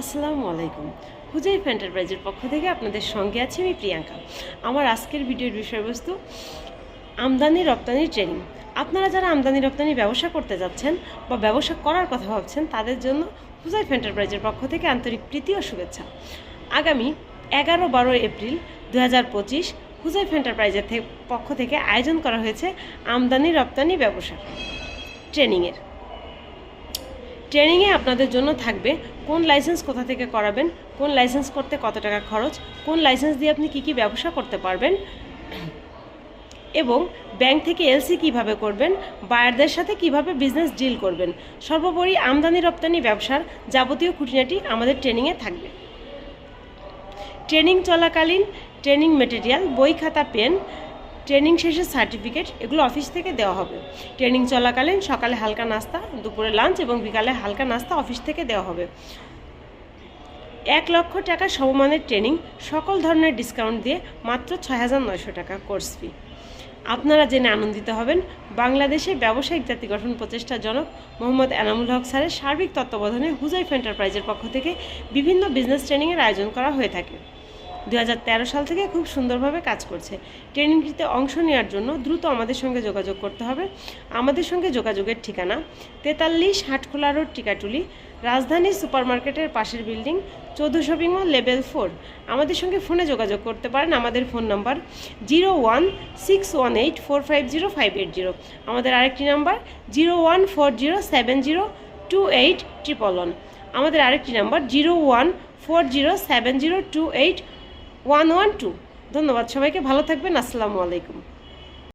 আসসালামু আলাইকুম। হুজাইফা এন্টারপ্রাইজের পক্ষ থেকে আপনাদের সঙ্গে আছি আমি প্রিয়াঙ্কা। আমার আজকের ভিডিওর বিষয়বস্তু আমদানি রপ্তানি ট্রেনিং। আপনারা যারা আমদানি রপ্তানি ব্যবসা করতে যাচ্ছেন বা ব্যবসা করার কথা ভাবছেন তাদের জন্য হুজাইফা এন্টারপ্রাইজের পক্ষ থেকে আন্তরিক প্রীতি ও শুভেচ্ছা। আগামী 11-12 এপ্রিল 2025 হুজাইফা এন্টারপ্রাইজের পক্ষ থেকে আয়োজন করা হয়েছে আমদানি রপ্তানি ব্যবসা ট্রেনিংয়ে আপনাদের জন্য থাকবে কোন লাইসেন্স কোথা থেকে করাবেন, কোন লাইসেন্স করতে কত টাকা খরচ, কোন লাইসেন্স দিয়ে আপনি কী ব্যবসা করতে পারবেন এবং ব্যাংক থেকে এলসি কিভাবে করবেন, বায়ারদের সাথে কিভাবে বিজনেস ডিল করবেন। সর্বোপরি আমদানি রপ্তানি ব্যবসার যাবতীয় খুঁটিনাটি আমাদের ট্রেনিংয়ে থাকবে। ট্রেনিং চলাকালীন ট্রেনিং মেটেরিয়াল, বই, খাতা, পেন, ট্রেনিং শেষে সার্টিফিকেট এগুলো অফিস থেকে দেওয়া হবে। ট্রেনিং চলাকালীন সকালে হালকা নাস্তা, দুপুরে লাঞ্চ এবং বিকালে হালকা নাস্তা অফিস থেকে দেওয়া হবে। 1 লক্ষ টাকা সমমানের ট্রেনিং, সকল ধরনের ডিসকাউন্ট দিয়ে মাত্র 6,900 টাকা কোর্স ফি। আপনারা জেনে আনন্দিত হবেন, বাংলাদেশে ব্যবসায়িক জাতি গঠন প্রচেষ্টা জনক মোহাম্মদ এনামুল হক স্যারের সার্বিক তত্ত্বাবধানে হুজাইফা এন্টারপ্রাইজের পক্ষ থেকে বিভিন্ন বিজনেস ট্রেনিংয়ের আয়োজন করা হয়ে থাকে। 2013 সাল থেকে খুব সুন্দরভাবে কাজ করছে। ট্রেনিংটিতে অংশ নেওয়ার জন্য দ্রুত আমাদের সঙ্গে যোগাযোগ করতে হবে। আমাদের সঙ্গে যোগাযোগের ঠিকানা 43 হাটখোলা রোড, টিকাটুলি, রাজধানী সুপারমার্কেটের পাশের বিল্ডিং, 14 শপিং মল, লেভেল 4। আমাদের সঙ্গে ফোনে যোগাযোগ করতে পারেন। আমাদের ফোন নাম্বার 016184505880। আমাদের আরেকটি নাম্বার 0140702811। আমাদের আরেকটি নাম্বার 014070281112। ধন্যবাদ সবাইকে, ভালো থাকবেন। আসসালামু আলাইকুম।